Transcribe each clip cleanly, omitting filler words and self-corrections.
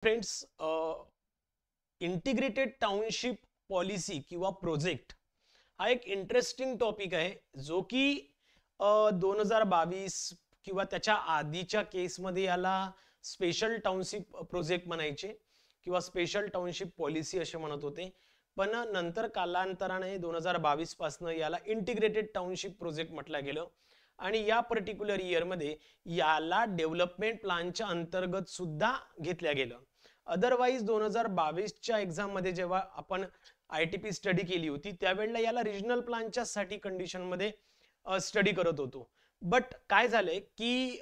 Friends, integrated township policy किंवा project हा एक इंटरेस्टिंग टॉपिक आहे, जो की 2022 किंवा त्याच्या आधीच्या केसमध्ये याला स्पेशल टाउनशिप प्रोजेक्ट म्हणायचे किंवा स्पेशल टाउनशिप पॉलिसी असे म्हणत होते. पण नंतर कालांतराने 2022 पासून याला इंटिग्रेटेड टाउनशिप प्रोजेक्ट म्हटलं गेलं आणि या पर्टिक्युलर इयरमध्ये याला डेव्हलपमेंट प्लॅनच्या अंतर्गत सुद्धा घेतल्या गेलं. अदरवाईज 2022च्या एक्झाम मध्ये जेव्हा आपण ITP स्टडी केली होती त्यावेळेला याला रिजनल प्लॅनच्या साठी कंडिशन मध्ये स्टडी करत होतो. बट काय झालंय की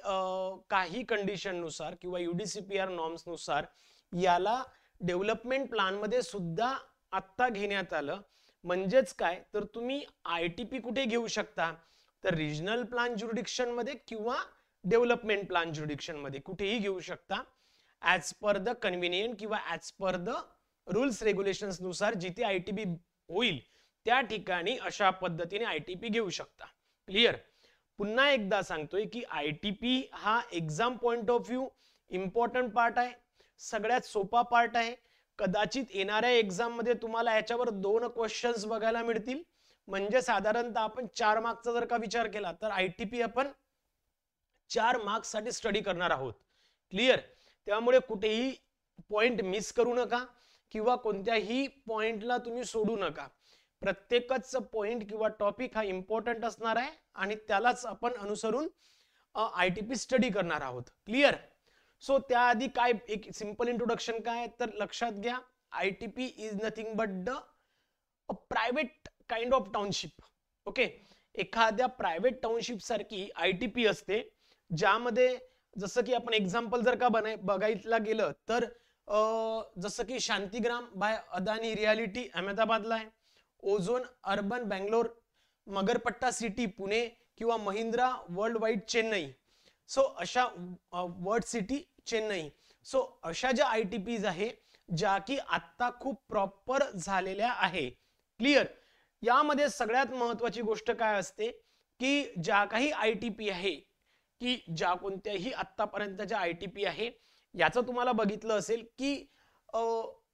काही कंडिशन नुसार किंवा UDCPR नॉर्म्स नुसार याला डेव्हलपमेंट प्लॅन मध्ये सुद्धा आत्ता घेण्यात आलं. म्हणजेच काय तर तुम्ही ITP कुठे घेऊ शकता तर रिजनल प्लॅन ज्युरिडिक्शन मध्ये किंवा डेव्हलपमेंट प्लॅन ज्युरिडिक्शन मध्ये कुठेही घेऊ शकता, ऍज पर द कन्व्हिनियंट किंवा as per the rules regulations नुसार जिथे ITP होईल त्या ठिकाणी अशा पद्धतीने ITP घेऊ शकता. क्लियर. पुन्हा एकदा सांगतोय की ITP हा exam point of view important part आहे, सगळ्यात सोपा पार्ट आहे. कदाचित येणाऱ्या एक्झाम मध्ये तुम्हाला याच्यावर 2 क्वेश्चन्स बघायला मिळतील. म्हणजे साधारणतः आपण 4 मार्क्सचा जर का विचार केला तर ITP आपण 4 मार्क्स साठी स्टडी करणार आहोत. क्लियर. त्यामुळे कुठेही पॉइंट मिस करू नका किंवा कोणत्याही पॉइंटला तुम्ही सोडू नका. प्रत्येकच पॉइंट किंवा टॉपिक हा इम्पॉर्टंट असणार आहे आणि त्यालाच आपण अनुसरून ITP स्टडी करणार आहोत. क्लियर. सो त्याआधी काय एक सिंपल इंट्रोडक्शन काय तर लक्षात घ्या, ITP is nothing but the private kind of township. Okay. एखाद्या प्रायव्हेट टाउनशिप सारखी ITP असते, ज्यामध्ये जसं की आपण एक्झाम्पल जर का बघायला गेलं तर जसं की शांतिग्राम बाय अदानी रियालिटी अहमदाबादला आहे, ozone urban Bangalore, Magarpatta city Pune किंवा Mahindra world wide Chennai. So अशा वर्ल्ड सिटी चेन्नई. सो अशा ज्या ITPs आहे ज्या की आत्ता खूप प्रॉपर झालेल्या आहे. क्लियर. यामध्ये सगळ्यात महत्वाची गोष्ट काय असते की ज्या काही ITP आहे की ज्या कोणत्याही आतापर्यंतच्या ITP आहे याचं तुम्हाला बघितलं असेल की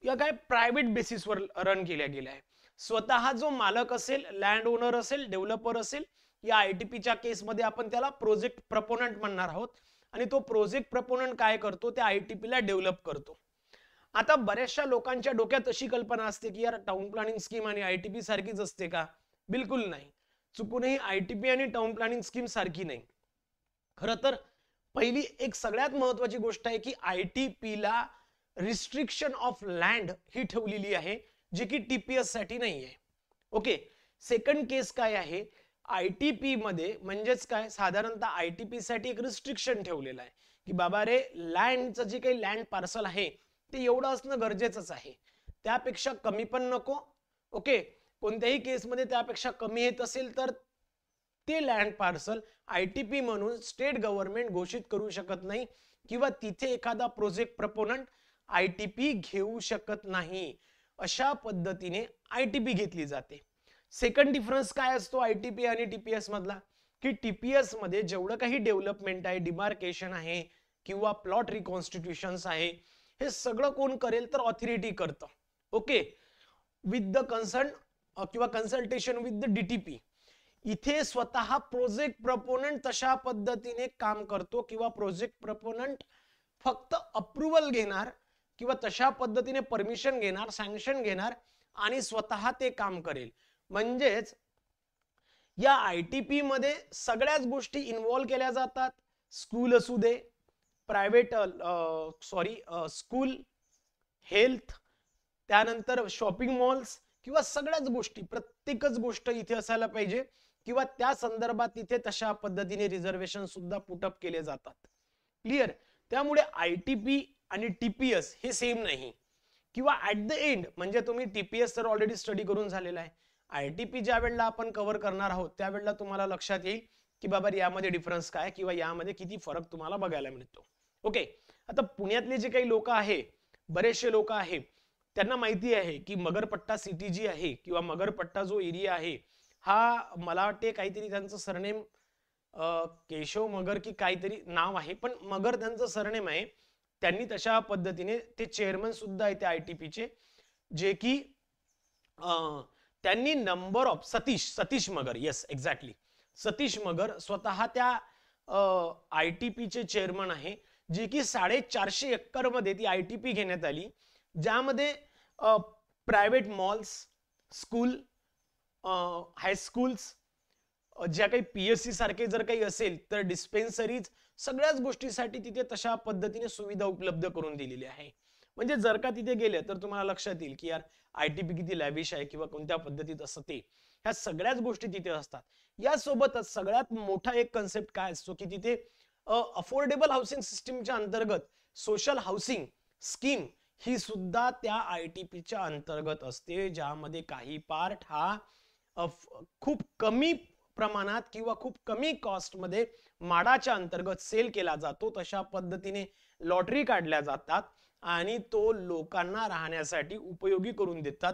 या काय प्रायव्हेट बेसिसवर रन केल्या गेल्या आहे. स्वतः जो मालक असेल, लँड ओनर असेल, डेव्हलपर असेल, या ITPच्या केसमध्ये आपण त्याला प्रोजेक्ट प्रपोनंट म्हणणार आहोत आणि तो प्रोजेक्ट प्रपोनंट काय करतो त्या ITPला डेव्हलप करतो. आता बऱ्याचशा लोकांच्या डोक्यात अशी कल्पना असते की यार टाउन प्लॅनिंग स्कीम आणि ITP सारखीच असते का? बिलकुल नाही. चुकूनही ITP आणि टाउन प्लॅनिंग स्कीम सारखी नाही. खरं तर पहिली एक सगळ्यात महत्वाची गोष्ट आहे की ITP ला रिस्ट्रिक्शन ऑफ लँड ही ठेवलेली आहे, जी की TPS साठी नाही आहे. ओके. सेकंड केस काय आहे, ITP मध्ये म्हणजेच काय साधारणतः ITP साठी एक रिस्ट्रिक्शन ठेवलेलं आहे की बाबा रे लँडचं जे काही लँड पार्सल आहे ते एवढं असणं गरजेचंच आहे, त्यापेक्षा कमी पण नको. ओके. कोणत्याही केसमध्ये त्यापेक्षा कमी येत असेल तर ते लँड पार्सल ITP म्हणून स्टेट गव्हर्नमेंट घोषित करू शकत नाही किंवा तिथे एखादा प्रोजेक्ट प्रपोनंट ITP घेऊ शकत नाही. अशा पद्धतीने ITP घेतली जाते. सेकंड डिफरन्स काय असतो ITP आणि TPS मधला की TPS मध्ये जेवढं काही डेव्हलपमेंट आहे, डिमार्केशन आहे किंवा प्लॉट रिकॉन्स्टिट्यूशन्स आहे, हे सगळं कोण करेल तर ऑथॉरिटी करतं. ओके. विथ द कन्सर्न किंवा कन्सल्टेशन विथ द DTP. इथे स्वतः प्रोजेक्ट प्रपोनंट तशा पद्धतीने काम करतो किंवा प्रोजेक्ट प्रपोनंट फक्त अप्रूव्हल घेणार किंवा तशा पद्धतीने परमिशन घेणार, सँक्शन घेणार आणि स्वतः ते काम करेल. म्हणजेच या ITP मध्ये सगळ्याच गोष्टी इन्व्हॉल्व केल्या जातात. स्कूल असू दे, प्रायव्हेट स्कूल, हेल्थ, त्यानंतर शॉपिंग मॉल्स किंवा सगळ्याच गोष्टी, प्रत्येकच गोष्ट इथे असायला पाहिजे किंवा त्या संदर्भात इथे तशा पद्धतीने रिझर्वेशन सुद्धा पुटअप केले जातात. क्लियर. त्यामुळे ITP आणि TPS हे सेम नाही किंवा ऍट द एंड म्हणजे तुम्ही TPS तर ऑलरेडी स्टडी करून झालेला आहे, ITP ज्या वेळेला आपण कव्हर करणार आहोत त्यावेळेला तुम्हाला लक्षात येईल की बाबा यामध्ये डिफरन्स काय किंवा यामध्ये किती फरक तुम्हाला बघायला मिळतो. ओके. आता पुण्यातले जे काही लोक आहे, बरेचसे लोक आहे, त्यांना माहिती आहे की मगरपट्टा सिटी जी आहे किंवा मगरपट्टा जो एरिया आहे हा मला वाटते काहीतरी त्यांचं सरनेम केशव मगर की काहीतरी नाव आहे, पण मगर त्यांचं सरनेम आहे. त्यांनी तशा पद्धतीने ते चेअरमन सुद्धा आहे त्या ITPचे, जे की त्यांनी number of Satish Magar, yes exactly, Satish Magar स्वतः त्या ITPचे चेअरमन आहे, जे की 450 एकर मध्ये ती ITP घेण्यात आली, ज्यामध्ये प्रायव्हेट मॉल्स, स्कूल, हायस्कूल्स, ज्या काही PSC सारखे जर काही असेल तर डिस्पेन्सरीज, सगळ्याच गोष्टीसाठी तिथे तशा पद्धतीने सुविधा उपलब्ध करून दिलेली आहे. म्हणजे जर का तिथे गेले तर तुम्हाला लक्षात येईल की यार ITP किती लॅविश आहे किंवा कोणत्या पद्धतीत असतं ते, ह्या सगळ्याच गोष्टी तिथे असतात. यासोबतच सगळ्यात मोठा एक कन्सेप्ट काय असतो की तिथे अफोर्डेबल हाऊसिंग सिस्टीमच्या अंतर्गत सोशल हाऊसिंग स्कीम ही सुद्धा त्या ITPच्या अंतर्गत असते, ज्यामध्ये काही पार्ट हा खूप कमी प्रमाणात किंवा खूप कमी कॉस्ट मध्ये माडाच्या अंतर्गत सेल केला जातो. तशा पद्धतीने लॉटरी काढल्या जातात आणि तो लोकांना राहण्यासाठी उपयोगी करून देतात.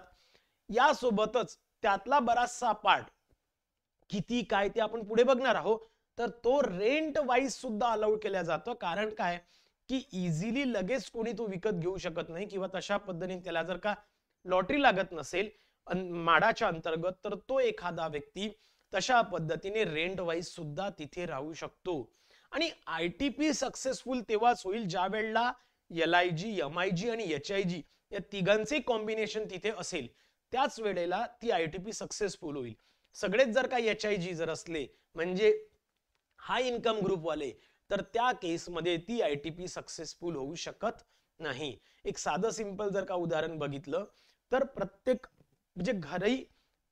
यासोबतच त्यातला बराचसा पार्ट किती काय ते आपण पुढे बघणार आहोत, तर तो रेंट वाईज सुद्धा अलाउड केला जातो. कारण काय की इझिली लगेच कोणी तो विकत घेऊ शकत नाही किंवा तशा पद्धतीने त्याला जर का लॉटरी लागत नसेल माडाच्या अंतर्गत, तर तो एखादा व्यक्ती तशा पद्धतीने रेंट वाईज सुद्धा तिथे राहू शकतो. आणि ITP सक्सेसफुल तेव्हाच होईल ज्या वेळेला LIG, MIG आणि HIG या तिघांचे कॉम्बिनेशन तिथे असेल, त्याच वेळेला ती ITP सक्सेसफुल होईल. सगळेच जर का HIG जर असले म्हणजे हाय इन्कम ग्रुप वाले, तर त्या केसमध्ये ती ITP सक्सेसफुल होऊ शकत नाही. एक साधं सिंपल जर का उदाहरण बघितलं तर प्रत्येक म्हणजे घरी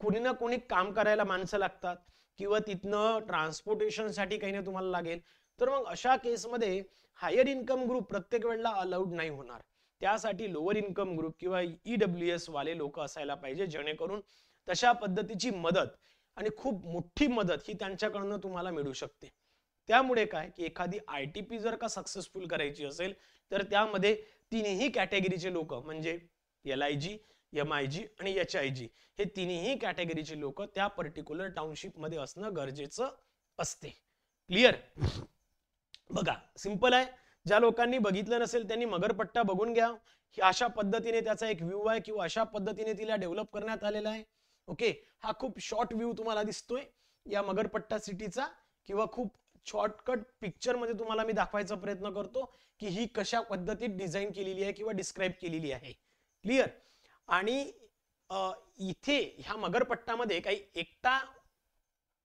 कोणी ना कोणी काम करायला माणसं लागतात किंवा तिथनं ट्रान्सपोर्टेशन साठी काही ना तुम्हाला लागेल, तर मग अशा केसमध्ये हायर इन्कम ग्रुप प्रत्येक वेळेला अलाउड नाही होणार. त्यासाठी लोअर इन्कम ग्रुप किंवा EWS वाले लोक असायला पाहिजे, जेणेकरून तशा पद्धतीची मदत आणि खूप मोठी मदत ही त्यांच्याकडनं तुम्हाला मिळू शकते. त्यामुळे काय की एखादी ITP जर का सक्सेसफुल करायची असेल तर त्यामध्ये तिन्ही कॅटेगरीचे लोक म्हणजे LIG, MIG आणि HIG हे तिन्ही कॅटेगरीचे लोक त्या पर्टिक्युलर टाउनशिप मध्ये असणं गरजेचं असते. क्लिअर? बघा सिंपल आहे. ज्या लोकांनी बघितलं नसेल त्यांनी मगरपट्टा बघून घ्या. अशा पद्धतीने त्याचा एक व्ह्यू आहे किंवा अशा पद्धतीने तिला डेव्हलप करण्यात आलेला आहे. ओके, हा खूप शॉर्ट व्ह्यू तुम्हाला दिसतोय या मगरपट्टा सिटीचा, किंवा खूप शॉर्टकट पिक्चर मध्ये तुम्हाला मी दाखवायचा प्रयत्न करतो की ही कशा पद्धतीत डिझाईन केलेली आहे किंवा डिस्क्राइब केलेली आहे. क्लिअर? आणि इथे ह्या मगरपट्टामध्ये काही एकटा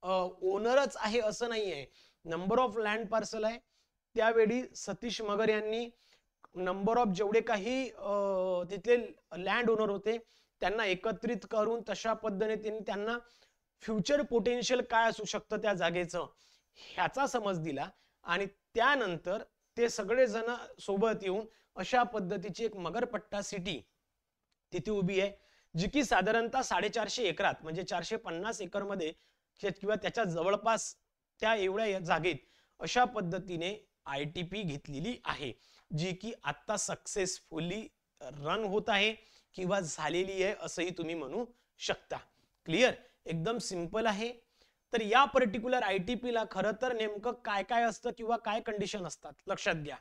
ओनरच आहे असं नाही आहे. नंबर ऑफ लँड पार्सल आहे. त्यावेळी सतीश मगर यांनी नंबर ऑफ जेवढे काही तिथले लँड ओनर होते त्यांना एकत्रित करून तशा पद्धतीने त्यांना फ्युचर पोटेन्शियल काय असू शकतं त्या जागेचं ह्याचा समज दिला, आणि त्यानंतर ते सगळे जण सोबत येऊन अशा पद्धतीची एक मगरपट्टा सिटी तिथे उभी आहे, जी की साधारणतः 450 एकरात म्हणजे 450 एकर मध्ये किंवा त्याच्या जवळपास त्या एवढ्या जागेत अशा पद्धतीने ITP घेतलेली आहे, जी की आता सक्सेसफुली रन होत आहे किंवा झालेली आहे असंही तुम्ही म्हणू शकता. क्लिअर? एकदम सिंपल आहे. तर या पर्टिक्युलर ITP ला खरं तर नेमकं काय काय असतं किंवा काय कंडिशन असतात लक्षात घ्या.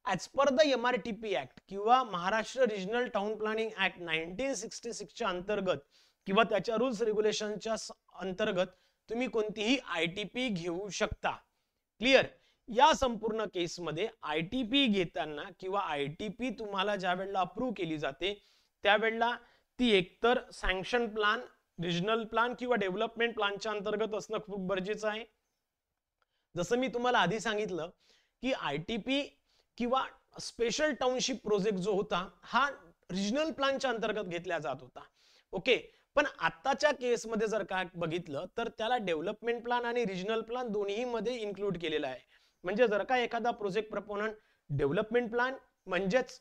As per the MRTP act किंवा Maharashtra regional town planning act 1966 च्या अंतर्गत किंवा त्याच्या रूल्स रेग्युलेशनच्या अंतर्गत तुम्ही कोणतीही ITP घेऊ शकता. क्लिअर? या संपूर्ण केसमध्ये ITP घेताना किंवा ITP तुम्हाला ज्या वेळेला अप्रूव्ह केली जाते त्यावेळेला ती एकतर सँक्शन प्लॅन, रिजनल प्लॅन किंवा डेव्हलपमेंट प्लॅनच्या अंतर्गत असणं खूप गरजेचं आहे. जसं मी तुम्हाला आधी सांगितलं की ITP किंवा स्पेशल टाउनशिप प्रोजेक्ट जो होता हा रिजनल प्लॅनच्या अंतर्गत घेतला जात होता. ओके, पण आताच्या केसमध्ये जर का बघितलं तर त्याला डेव्हलपमेंट प्लॅन आणि रिजनल प्लॅन दोन्ही मध्ये इन्क्लूड केलेला आहे. म्हणजे जर का एखादा प्रोजेक्ट प्रपोनंट डेव्हलपमेंट प्लॅन म्हणजेच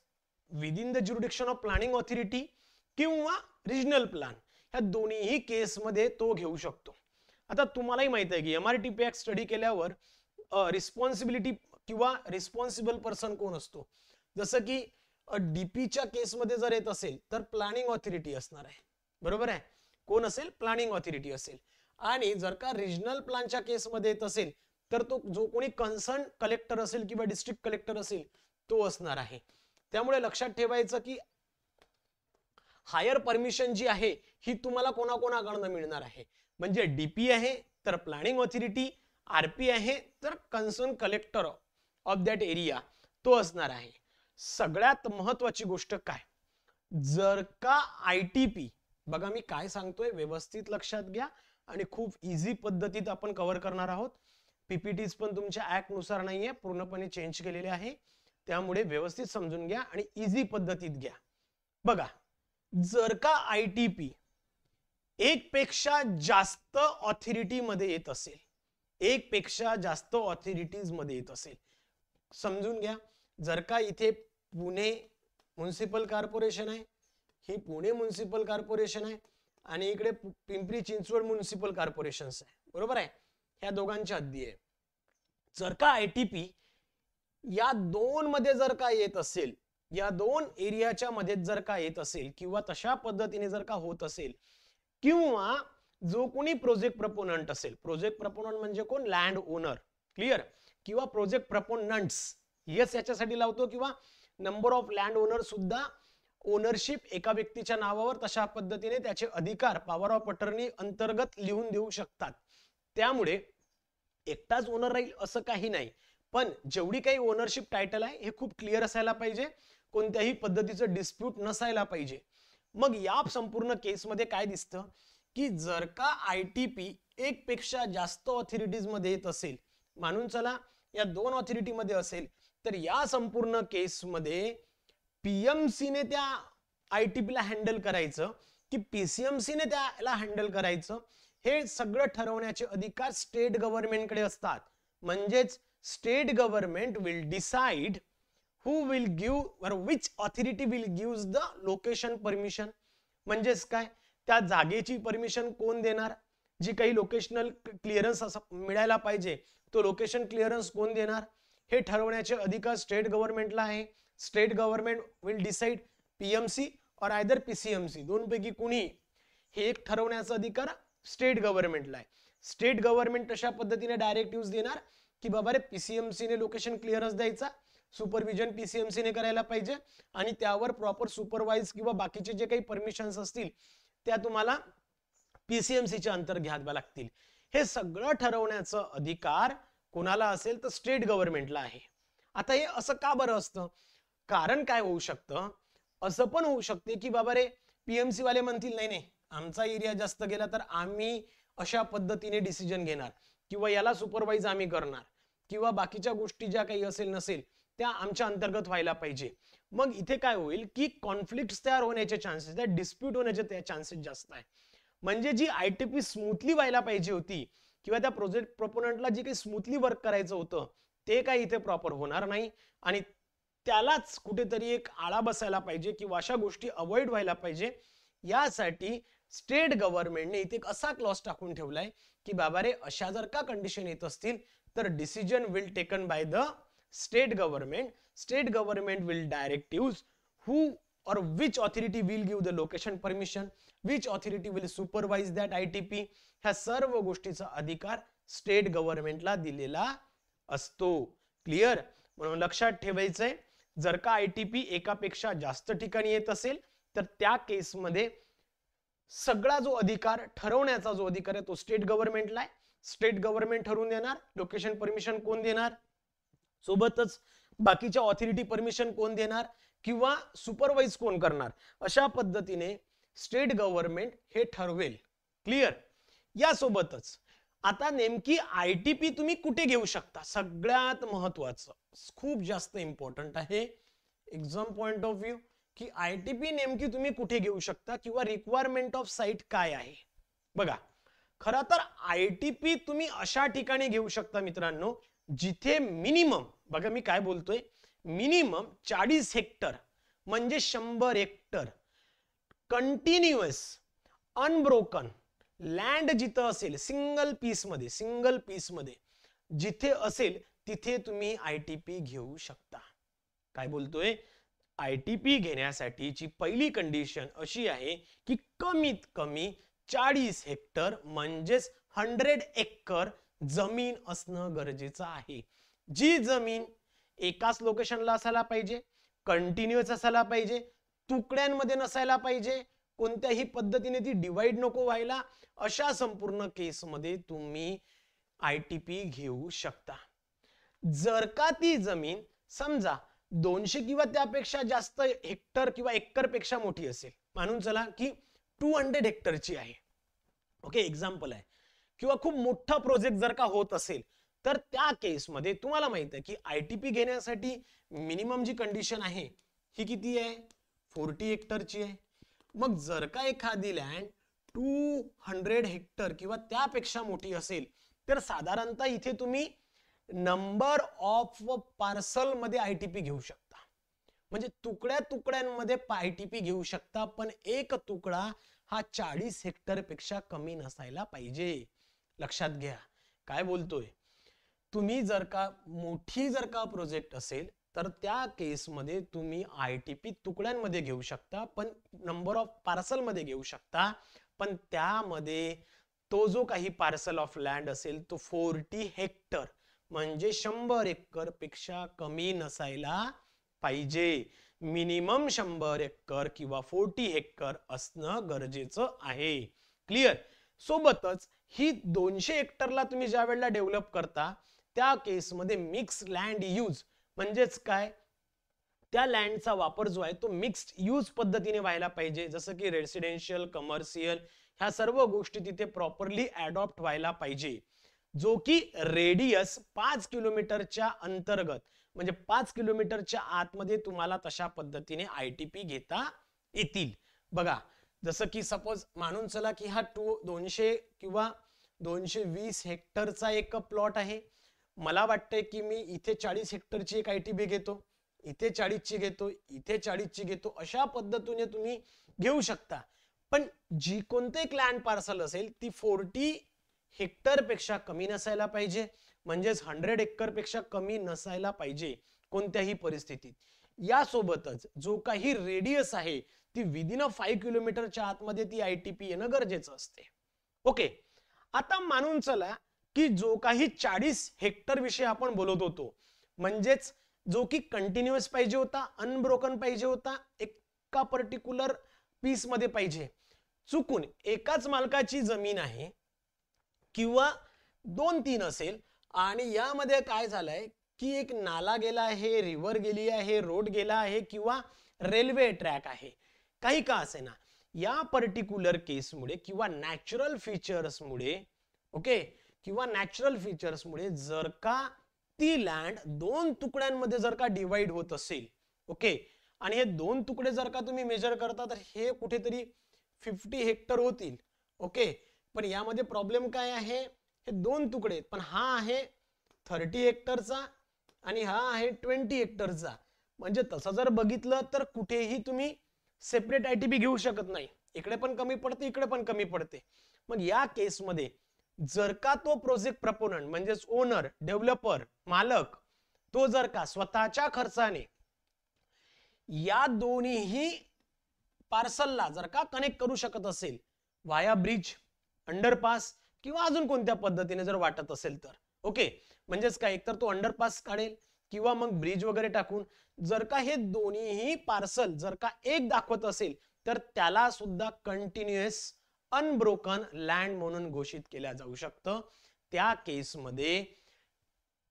within the jurisdiction of planning authority किंवा रिजनल प्लॅन ह्या दोन्ही केसमध्ये तो घेऊ शकतो. आता तुम्हालाही माहित आहे की MRTP ऍक्ट स्टडी केल्यावर रिस्पॉन्सिबिलिटी किंवा रिस्पॉन्सिबल पर्सन कोण असतो. जसं की DPच्या केसमध्ये जर येत असेल तर प्लॅनिंग ऑथॉरिटी असणार आहे, बरोबर आहे. कोण असेल? प्लॅनिंग ऑथॉरिटी असेल. आणि जर का रिजनल प्लॅनच्या केसमध्ये येत असेल तर तो जो कोणी कन्सर्न कलेक्टर असेल किंवा डिस्ट्रिक्ट कलेक्टर असेल तो असणार आहे. त्यामुळे लक्षात ठेवायचं की हायर परमिशन जी आहे ही तुम्हाला कोणाकोणाकडनं मिळणार आहे. म्हणजे डीपी आहे तर प्लॅनिंग ऑथॉरिटी, आरपी आहे तर concern collector of that area तो असणार आहे. सगळ्यात महत्वाची गोष्ट काय, जर का आयटीपी, बघा मी काय सांगतोय व्यवस्थित लक्षात घ्या आणि खूप इझी पद्धतीत आपण कव्हर करणार आहोत. पीपीटीज पण तुमच्या ऍक्ट नुसार नाहीये, पूर्णपणे चेंज केलेले आहे. त्यामुळे व्यवस्थित समजून घ्या आणि इझी पद्धतीत घ्या. बघा, जर का आयटीपी एक पेक्षा जास्त ऑथॉरिटी मध्ये येत असेल, एक पेक्षा जास्त ऑथॉरिटीज मध्ये येत असेल, समजून घ्या. जर का इथे पुणे म्युनिसिपल कॉर्पोरेशन आहे, ही पुणे म्युनिसिपल कॉर्पोरेशन आहे आणि इकडे पिंपरी चिंचवड म्युनिसिपल कॉर्पोरेशन आहे, बरोबर आहे, ह्या दोघांच्या हद्दी आहे. जर का आयटीपी या दोन मध्ये जर का येत असेल, या दोन एरियाच्या मध्ये जर का येत असेल किंवा तशा पद्धतीने जर का होत असेल, किंवा जो कोणी प्रोजेक्ट प्रपोनंट असेल, प्रोजेक्ट प्रपोनंट म्हणजे कोण, लँड ओनर, क्लिअर, किंवा प्रोजेक्ट प्रपोनंट्स, यस याच्यासाठी लावतो, किंवा नंबर ऑफ लँड ओनर सुद्धा ओनरशिप एका व्यक्तीच्या नावावर तशा पद्धतीने त्याचे अधिकार पॉवर ऑफ अटर्नी अंतर्गत लिहून देऊ शकतात. त्यामुळे एकटाच ओनर राहील असं काही नाही, पण जेवढी काही ओनरशिप टायटल आहे हे खूप क्लिअर असायला पाहिजे, कोणत्याही पद्धतीचं डिस्प्यूट नसायला पाहिजे. मग या संपूर्ण केसमध्ये काय दिसतं की जर का आयटीपी एक पेक्षा जास्त ऑथॉरिटीज मध्ये येत असेल, मानून चला या दोन ऑथॉरिटी मध्ये असेल, तर या संपूर्ण केसमध्ये पीएमसीने त्या आयटीपीला हँडल करायचं की पीसीएमसीने त्याला हँडल करायचं, हे सगळं ठरवण्याचे अधिकार स्टेट गव्हर्नमेंटकडे असतात. म्हणजेच state government will decide who will give or which authority will give the location permission. म्हणजेच काय, त्या जागेची परमिशन कोण देणार, जी काही लोकेशनल क्लिअरन्स मिळायला पाहिजे तो लोकेशन क्लिअरन्स कोण देणार, हे ठरवण्याचे अधिकार स्टेट गव्हर्नमेंटला आहे. State government will decide PMC और आयदर पीसीएमसी, दोनपैकी कोणी, हे एक ठरवण्याचा अधिकार स्टेट गव्हर्नमेंटला आहे. स्टेट गव्हर्नमेंट तशा पद्धतीने डायरेक्टिव्ह देणार की बाबा रे पीसीएमसी ने लोकेशन क्लिअरन्स द्यायचा, सुपरविजन पीसीएमसी ने करायला पाहिजे आणि त्यावर प्रॉपर सुपरवाइज किंवा बाकीचे जे काही परमिशन्स असतील त्या तुम्हाला पीसीएमसीच्या अंतर घ्यावे लागतील. हे सगळं ठरवण्याचा अधिकार कोणाला असेल तर स्टेट गव्हर्नमेंटला आहे. आता हे असं का बरं असतं, कारण काय होऊ शकतं, असं पण होऊ शकते की बाबा रे पीएमसी वाले म्हणतील नाही नाही आमचा एरिया जास्त गेला तर आम्ही अशा पद्धतीने डिसिजन घेणार किंवा याला सुपरवाइज आम्ही करणार किंवा बाकीच्या गोष्टी ज्या काही असेल नसेल त्या आमच्या अंतर्गत व्हायला पाहिजे. मग इथे काय होईल की कॉन्फ्लिक्ट तयार होण्याचे चान्सेस, त्या डिस्प्यूट होण्याचे चान्सेस जास्त आहे. म्हणजे जी आयटीपी स्मूथली व्हायला पाहिजे होती किंवा त्या प्रोजेक्ट प्रपोनंटला जे काही स्मूथली वर्क करायचं होतं ते काही इथे प्रॉपर होणार नाही आणि त्यालाच कुठेतरी एक आळा बसायला पाहिजे किंवा अशा गोष्टी अवॉइड व्हायला पाहिजे. यासाठी स्टेट गव्हर्नमेंटने इथे एक असा क्लॉज टाकून ठेवलाय की बाबा रे अशा जर का कंडिशन येत असतील तर decision will taken by the state government will directives who or which authority will give the location permission, which authority will supervise that ITP, ह्या सर्व गोष्टीचा अधिकार स्टेट गव्हर्नमेंटला दिलेला असतो. क्लिअर, म्हणून लक्षात ठेवायचंय जर का आयटीपी एकापेक्षा जास्त ठिकाणी येत असेल तर त्या केसमध्ये सगळा जो अधिकार ठरवण्याचा जो अधिकार आहे तो स्टेट गव्हर्नमेंटला आहे. स्टेट गव्हर्नमेंट ठरवून देणार लोकेशन परमिशन कोण देणार, सोबतच बाकीच्या ऑथॉरिटी परमिशन कोण देणार किंवा सुपरवाइज कोण करणार, अशा पद्धतीने स्टेट गव्हर्नमेंट हे ठरवेल. क्लिअर, यासोबतच आता नेमकी आयटीपी तुम्ही कुठे घेऊ शकता, सगळ्यात महत्वाचं खूप जास्त इम्पॉर्टंट आहे एक्झाम पॉइंट ऑफ व्ह्यू की आयटीपी नेमकी तुम्ही कुठे घेऊ शकता किंवा रिक्वायरमेंट ऑफ साइट काय आहे. बघा, खरं तर आयटीपी तुम्ही अशा ठिकाणी घेऊ शकता मित्रांनो जिथे मिनिमम, बघा मी काय बोलतोय, मिनिमम 40 हेक्टर म्हणजे 100 हेक्टर कंटिन्युअस अनब्रोकन लँड जिथं असेल सिंगल पीस मध्ये जिथे असेल तिथे तुम्ही आयटीपी घेऊ शकता. काय बोलतोय, आयटीपी घेण्यासाठीची पहिली कंडिशन अशी आहे की कमीत कमी 40 हेक्टर म्हणजेच 100 एकर जमीन असणं गरजेचं आहे. जी जमीन एकाच लोकेशनला असायला पाहिजे, कंटिन्युअस असायला पाहिजे, तुकड्यांमध्ये नसायला पाहिजे, कोणत्याही पद्धतीने ती डिवाइड नको व्हायला, अशा संपूर्ण केसमध्ये तुम्ही आयटीपी घेऊ शकता. जर का ती जमीन समजा 200 किंवा त्यापेक्षा जास्त हेक्टर किंवा एकर पेक्षा मोठी असेल, मानून चला की 200 हेक्टरची आहे, ओके, एक्झाम्पल आहे, किंवा खूप मोठा प्रोजेक्ट जर का होत असेल, तर त्या केसमध्ये तुम्हाला माहित आहे की आयटीपी घेण्यासाठी मिनिमम जी कंडिशन आहे ही किती आहे, 40 हेक्टरची आहे. मग जर का एखादी लँड 200 हेक्टर किंवा त्यापेक्षा मोठी असेल, तर साधारणतः इथे तुम्ही नंबर ऑफ पार्सल मध्ये आयटीपी घेऊ शकता, म्हणजे तुकड्या तुकड्यांमध्ये आयटीपी घेऊ शकता, पण एक तुकडा हा 40 हेक्टर पेक्षा कमी नसायला पाहिजे. लक्षात घ्या काय बोलतोय. तुम्ही जर का मोठी जर का प्रोजेक्ट असेल, तर त्या केसमध्ये तुम्ही आयटीपी तुकड्यांमध्ये घेऊ शकता, पण नंबर ऑफ पार्सल मध्ये घेऊ शकता, पण त्यामध्ये तो जो काही पार्सल ऑफ लँड असेल तो 40 हेक्टर म्हणजे 100 एकर पेक्षा कमी नसायला पाहिजे. मिनिमम 100 एकर किंवा 40 हेक्टर असणं गरजेचं आहे. क्लिअर. सोबतच ही 200 हेक्टरला तुम्ही ज्या वेळेला डेव्हलप करता, त्या केसमध्ये मिक्स लँड यूज म्हणजेच काय, त्या लँडचा वापर जो आहे तो मिक्स्ड यूज पद्धतीने व्हायला पाहिजे, जसं की रेसिडेन्शियल, कमर्शियल, ह्या सर्व गोष्टी तिथे प्रॉपरली अडॉप्ट व्हायला पाहिजे, जो की रेडियस 5 किलोमीटरच्या अंतर्गत म्हणजे 5 किलोमीटरच्या आतमध्ये तुम्हाला तशा पद्धतीने आयटीपी घेता येतील. बघा, जसं की सपोज मानून चला की हा 200 किंवा 220 हेक्टरचा एक प्लॉट आहे. मला वाटतंय की मी इथे 40 हेक्टरची एक आयटीपी घेतो, इथे 40 ची घेतो, इथे 40 ची घेतो, अशा पद्धतीने तुम्ही घेऊ शकता. पण जी कोणते एक लँड पार्सल असेल ती 40 हेक्टर पेक्षा कमी नसायला पाहिजे, म्हणजेच 100 एकर पेक्षा कमी नसायला पाहिजे कोणत्याही परिस्थितीत. यासोबतच जो काही रेडियस आहे ती विदिन 5 किलोमीटरच्या आतमध्ये ती आयटीपी येणं गरजेचं असते. ओके, आता मानून चला की जो काही 40 हेक्टर विषयी आपण बोलत होतो, म्हणजेच जो की कंटिन्युअस पाहिजे होता, अनब्रोकन पाहिजे होता, एका पर्टिक्युलर पीस मध्ये पाहिजे. चुकून एकाच मालकाची जमीन आहे किंवा 2-3 असेल, आणि यामध्ये काय झालंय की एक नाला गेला आहे, रिव्हर गेली आहे, रोड गेला आहे किंवा रेल्वे ट्रॅक आहे, काही का असे ना, या पर्टिक्युलर केसमुळे किंवा नॅचरल फीचर्समुळे, ओके, किंवा नॅचरल फीचर्समुळे जर का ती लँड 2 तुकड्यांमध्ये जर का डिवाइड होत असेल, ओके, आणि हे 2 तुकडे जर का तुम्ही मेजर करता तर हे कुठेतरी 50 हेक्टर होतील, ओके, पण यामध्ये प्रॉब्लेम काय आहे, हे 2 तुकडे, पण हा आहे 30 हेक्टरचा आणि हा आहे 20 हेक्टरचा, म्हणजे तसं जर बघितलं तर कुठेही तुम्ही सेपरेट आयटीपी घेऊ शकत नाही, इकडे पण कमी पडते, इकडे पण कमी पडते. मग या केसमध्ये जर का तो प्रोजेक्ट प्रपोनंट म्हणजेच ओनर, डेव्हलपर, मालक, तो जर का स्वतःच्या खर्चाने या दोन्ही पार्सलला जर का कनेक्ट करू शकत असेल वाया ब्रिज, अंडरपास किंवा अजून कोणत्या पद्धतीने जर वाटत असेल तर, ओके, म्हणजेच काय, एकतर तो अंडरपास काढेल किंवा मग ब्रिज वगैरे टाकून, जर का हे दोन्ही पार्सल जर का एक दाखवत असेल तर त्याला सुद्धा कंटिन्युअस अनब्रोकन लँड म्हणून घोषित केल्या जाऊ शकतं. त्या केसमध्ये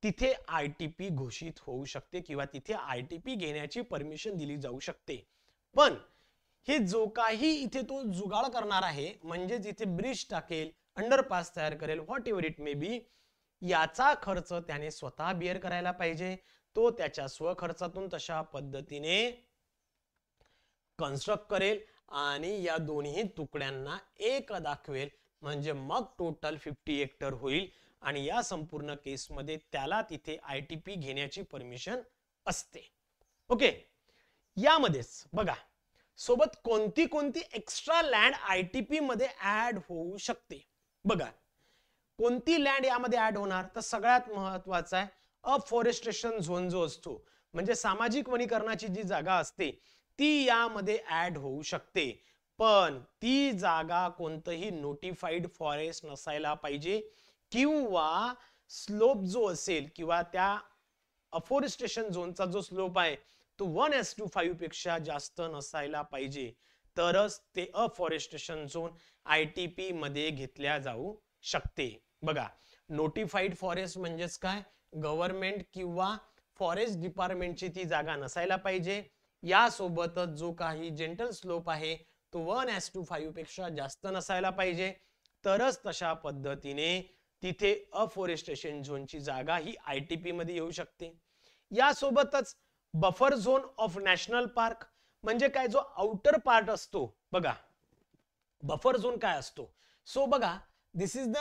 तिथे आयटीपी घोषित होऊ शकते किंवा तिथे आयटीपी घेण्याची परमिशन दिली जाऊ शकते. पण हे जो काही इथे तो जुगाड करणार आहे, म्हणजे जिथे ब्रिज टाकेल, अंडरपास तयार करेल, what ever it may be, याचा खर्च त्याने स्वतः बिअर करायला पाहिजे. तो त्याच्या स्वखर्चातून तशा पद्धतीने कन्स्ट्रक्ट करेल आणि या दोन्ही तुकड्यांना एक दाखवेल, म्हणजे मग टोटल 50 हेक्टर होईल आणि या संपूर्ण केसमध्ये त्याला तिथे आयटीपी घेण्याची परमिशन असते. ओके, यामध्येच बघा सोबत कोणती कोणती एक्स्ट्रा लँड आयटीपी मध्ये ऍड होऊ शकते. बघा कोणती लँड यामध्ये ऍड होणार, तर सगळ्यात महत्वाचा आहे अफॉरेस्टेशन झोन जो असतो, म्हणजे सामाजिक वनीकरणाची जी जागा असते ती यामध्ये ऍड होऊ शकते, पण ती जागा कोणतंही नोटिफाईड फॉरेस्ट नसायला पाहिजे, किंवा स्लोप जो असेल किंवा त्या अफॉरेस्टेशन झोनचा जो स्लोप आहे तो 1:5 पेक्षा जास्त नसायला पाहिजे, तरच ते अफॉरेस्टेशन झोन ITP मध्ये घेतल्या जाऊ शकते. बघा, नोटिफाईड फॉरेस्ट म्हणजेच काय, गव्हर्नमेंट किंवा फॉरेस्ट डिपार्टमेंटची ती जागा नसायला पाहिजे. यासोबतच जो काही जेंटल स्लोप आहे तो 1:5 पेक्षा जास्त नसायला पाहिजे, तरच तशा पद्धतीने तिथे अफॉरेस्टेशन झोनची जागा ही ITP मध्ये येऊ शकते. यासोबतच buffer zone of national park म्हणजे काय, जो आउटर पार्ट असतो. बघा, बफर झोन काय असतो. सो बघा, दिस इज द,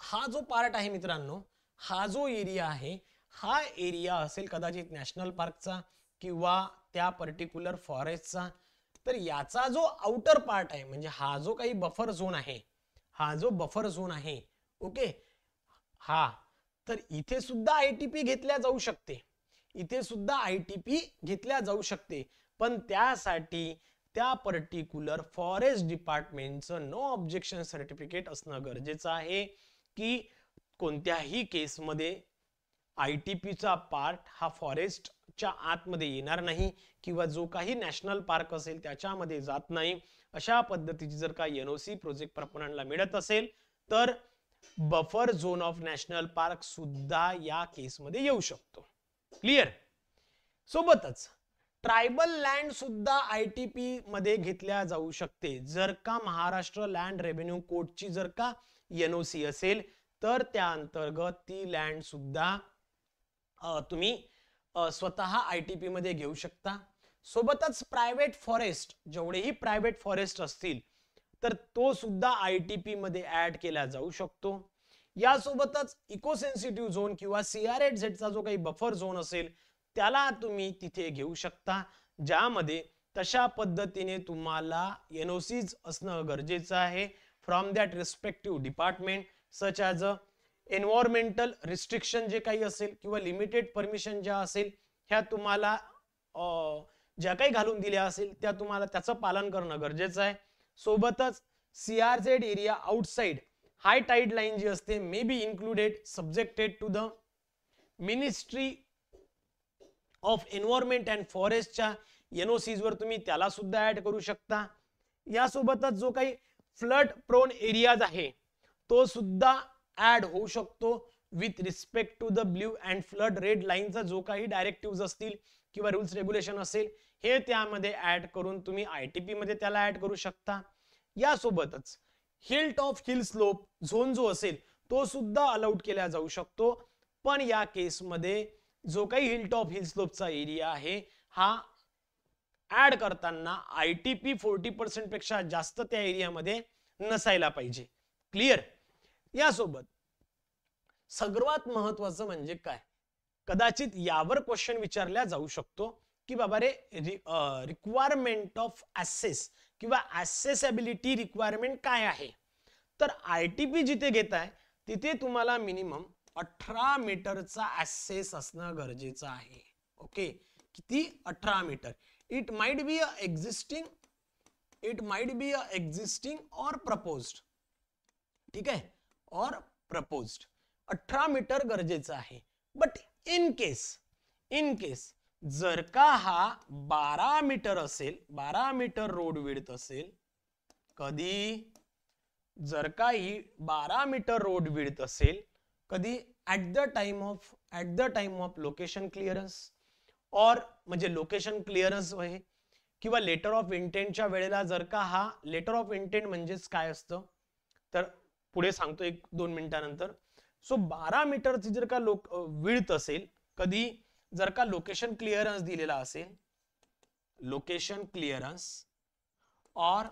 हा जो पार्ट आहे मित्रांनो, हा जो एरिया आहे, हा एरिया असेल कदाचित नॅशनल पार्कचा किंवा त्या पर्टिक्युलर फॉरेस्टचा. तर याचा जो आउटर पार्ट आहे, म्हणजे हा जो काही बफर झोन आहे, हा जो बफर झोन आहे, ओके, हा, तर इथे सुद्धा ITP घेतल्या जाऊ शकते, इथे सुद्धा ITP घेतल्या जाऊ शकते. पण त्यासाठी त्या पर्टिक्युलर फॉरेस्ट डिपार्टमेंटचं नो ऑब्जेक्शन सर्टिफिकेट असणं गरजेचं आहे, की कोणत्याही केसमध्ये ITPचा पार्ट हा फॉरेस्टच्या आतमध्ये येणार नाही किंवा जो काही नॅशनल पार्क असेल त्याच्यामध्ये जात नाही. अशा पद्धतीची जर का NOC प्रोजेक्ट प्रपोनंटला मिळत असेल तर buffer zone of national park सुद्धा या केसमध्ये येऊ शकतो. क्लिअर. सोबतच ट्रायबल लँड सुद्धा ITP मध्ये घेतल्या जाऊ शकते, जर का महाराष्ट्र लँड रेव्हेन्यू कोडची जर का NOC असेल तर त्या अंतर्गत ती लँड सुद्धा तुम्ही स्वतः ITP मध्ये घेऊ शकता. सोबतच प्रायव्हेट फॉरेस्ट, जेवढेही प्रायव्हेट फॉरेस्ट असतील तर तो सुद्धा ITP मध्ये ऍड केला जाऊ शकतो. यासोबतच इको सेन्सिटिव्ह झोन किंवा CRZ चा जो काही बफर झोन असेल त्याला तुम्ही तिथे घेऊ शकता, ज्यामध्ये तशा पद्धतीने तुम्हाला NOCs असणं गरजेचं आहे from that respective department, such as environmental restriction जे काही असेल किंवा लिमिटेड परमिशन ज्या असेल ह्या तुम्हाला ज्या काही घालून दिल्या असेल त्या तुम्हाला त्याचं पालन करणं गरजेचं आहे. सोबतच CRZ area outside high tide line जी असते may be included subjected to the ministry of environment and फॉरेस्टच्या NOCs वर तुम्ही त्याला सुद्धा ऍड करू शकता. यासोबतच जो काही फ्लड प्रोन एरियाज आहे तो सुद्धा ऍड होऊ शकतो with respect to the blue and flood red लाईनचा जो काही डायरेक्टिव्ह असतील किंवा रूल्स रेग्युलेशन असेल हे त्यामध्ये ऍड करून तुम्ही ITP मध्ये त्याला ऍड करू शकता. यासोबतच hill top hill slope zone जो असेल तो सुद्धा अलाउड केला जाऊ शकतो, पण या केसमध्ये जो काही हिल टॉप हिल स्लोपचा एरिया आहे हा ऍड करताना ITP 40% पेक्षा जास्त त्या एरियामध्ये नसायला पाहिजे. क्लिअर. यासोबत सर्वात महत्वाचं म्हणजे काय, कदाचित यावर क्वेश्चन विचारला जाऊ शकतो की बाबा रे रिक्वायरमेंट ऑफ ऍसेस किंवा ऍसेसिबिलिटी रिक्वायरमेंट काय आहे. तर ITP जिथे घेताय तिथे तुम्हाला मिनिमम 18 मीटरचा ऍसेस असणं गरजेचं आहे. ओके, किती, 18 मीटर. It might be a existing और प्रपोज्ड, ठीक आहे, और प्रपोज्ड 18 मीटर गरजेचं आहे. बट इन केस जर का हा 12 मीटर असेल, 12 मीटर रोड विड्थ असेल, कधी जर का ही 12 मीटर रोड विड्थ असेल, कधी at the time of location clearance और म्हणजे लोकेशन क्लिअरन्स आहे किंवा लेटर ऑफ इंटेंटच्या वेळेला, जर का हा लेटर ऑफ इंटेंट म्हणजेच काय असतं तर पुढे सांगतो 1-2 मिनिटांनंतर. सो 12 मीटरची जर का विड्थ असेल, कधी जर का लोकेशन क्लिअरन्स दिलेला असेल, लोकेशन क्लिअरन्स और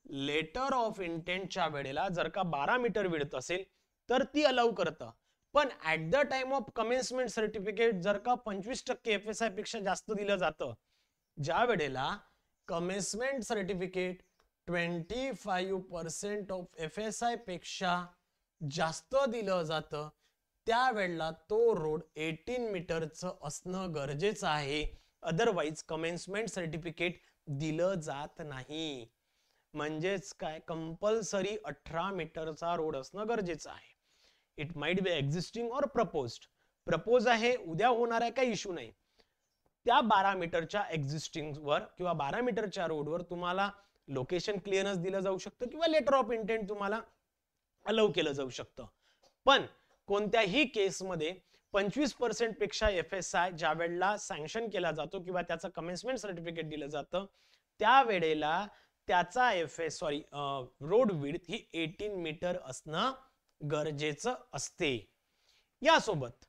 लेटर ऑफ इंटेंटच्या वेळेला जर का 12 मीटर विड्थ असेल तर ती अलाउ करतं. पण at the time of commencement certificate जर का 25% FSI पेक्षा जास्त दिलं जातं, ज्या वेळेला कमेन्समेंट सर्टिफिकेट 25% ऑफ FSI पेक्षा जास्त दिलं जातं, त्यावेळेला तो रोड 18 मीटरचं असणं गरजेचं आहे. अदरवाइज कमेन्समेंट सर्टिफिकेट दिलं जात नाही. म्हणजेच काय, कंपल्सरी 18 मीटरचा रोड असणं गरजेचं आहे. इट माइट बी एक्झिस्टिंग और प्रपोज्ड. प्रपोज आहे, उद्या होणार आहे, काही इश्यू नाही. त्या 12 मीटरच्या एक्झिस्टिंग वर किंवा 12 मीटरच्या रोडवर तुम्हाला लोकेशन क्लिअरन्स दिलं जाऊ शकतं किंवा लेटर ऑफ इंटेंट तुम्हाला अलाउ केलं जाऊ शकतं. पण कोणत्याही केसमध्ये 25% पेक्षा FSI ज्या वेळेला सँक्शन केला जातो किंवा त्याचं कमेन्समेंट सर्टिफिकेट दिलं जातं त्या वेळेला त्याचा रोड विड्थ ही 18 मीटर असणं गरजेचं असते. यासोबत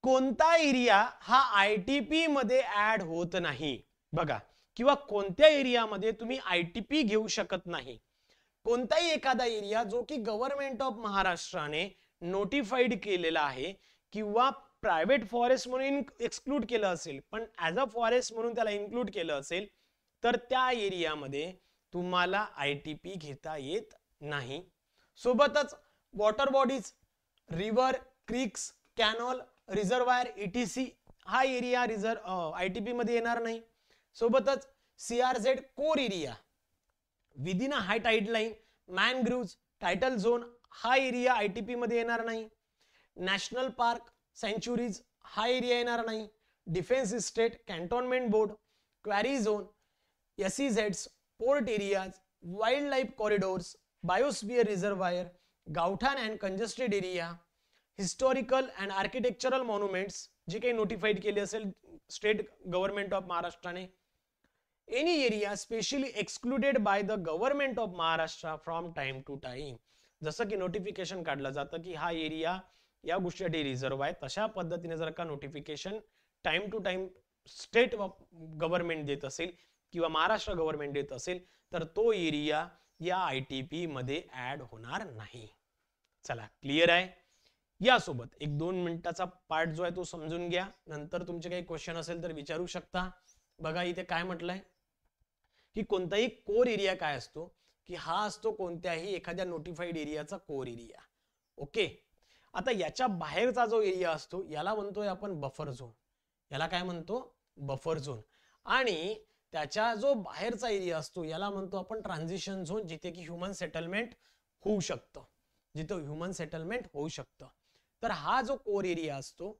कोणता एरिया हा ITP मध्ये ऍड होत नाही बघा, किंवा कोणत्या एरियामध्ये तुम्ही ITP घेऊ शकत नाही. कोणताही एखादा एरिया जो की गव्हर्नमेंट ऑफ महाराष्ट्राने नोटिफाईड केलेला आहे किंवा प्रायव्हेट फॉरेस्ट म्हणून एक्सक्लूड केलं असेल पण ऍज अ फॉरेस्ट म्हणून त्याला इन्क्लूड केलं असेल तर त्या एरियामध्ये तुम्हाला ITP घेता येत नाही. सोबतच water bodies, river, creeks, canal, reservoir, ETC हा एरिया ITP मध्ये येणार नाही. सोबतच CRZ core area within a high tide line, mangroves, tidal zone हा एरिया ITP मध्ये येणार नाही. नॅशनल पार्क, सँच्युरीज हा एरिया येणार नाही. Defence estate, cantonment board, quarry zone, SEZs, port areas, wildlife corridors, biosphere reservoir, गावठाण and congested area, historical and architectural monuments जे काही नोटिफाईड केले असेल स्टेट गव्हर्नमेंट ऑफ महाराष्ट्राने, any area specially excluded by the government of Maharashtra from time to time. जसं की notification काढलं जातं की हा एरिया या गोष्टीसाठी रिझर्व आहे, तशा पद्धतीने जर का notification time to time state government देत असेल किंवा महाराष्ट्र गव्हर्नमेंट देत असेल तर तो एरिया या ITP मध्ये ऍड होणार नाही. चला क्लिअर आहे. यासोबत 1-2 मिनिटाचा पार्ट जो आहे तो समजून घ्या, नंतर तुमचे काही क्वेश्चन असेल तर विचारू शकता. बघा इथे काय म्हटलंय की कोणताही कोर एरिया काय असतो की हा असतो कोणत्याही एखाद्या नोटिफाईड एरियाचा कोर एरिया. ओके, आता याच्या बाहेरचा जो एरिया असतो याला म्हणतोय आपण बफर झोन. याला काय म्हणतो? Buffer zone. आणि त्याच्या जो बाहेरचा एरिया असतो याला म्हणतो आपण ट्रान्झिशन झोन, जिथे की ह्युमन सेटलमेंट होऊ शकतं, जिथे ह्युमन सेटलमेंट होऊ शकतं. तर हा जो कोर एरिया असतो,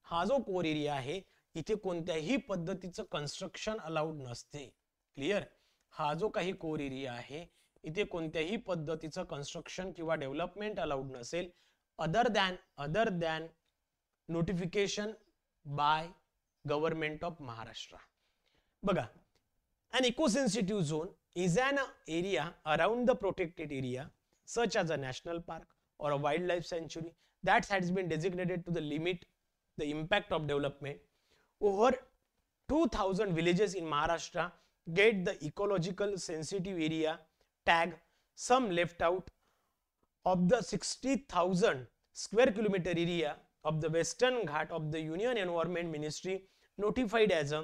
हा जो कोर एरिया आहे इथे कोणत्याही पद्धतीचं कन्स्ट्रक्शन अलाउड नसते. क्लिअर? हा जो काही कोर एरिया आहे इथे कोणत्याही पद्धतीचं कन्स्ट्रक्शन किंवा डेव्हलपमेंट अलाउड नसेल other than notification by government of Maharashtra. बघा, an eco-sensitive zone is an area around the protected area such as a national park or a wildlife sanctuary that has been designated to the limit the impact of development. Over 2000 villages in Maharashtra get the ecological sensitive area tag. Some left out of the 60,000 square kilometer area of the Western Ghat of the Union Environment Ministry notified as a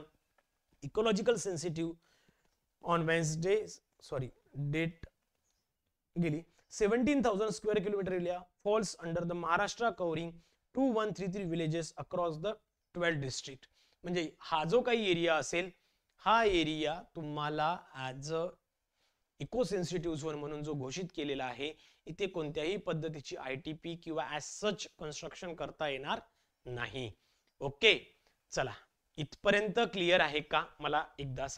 ecological sensitive on Wednesday, date गेली. 17,000 square kilometer area falls under the Maharashtra covering 2133 villages across the 12 district. म्हणजे हा जो काही area असेल हा area तुम्हाला as a eco sensitive zone म्हणून जो घोषित केलेला आहे, इथे कोणत्याही पद्धतीची ITP किंवा ऍज सच कन्स्ट्रक्शन करता येणार नाही. ओके, चला इथपर्यंत क्लिअर आहे का? मला एकदा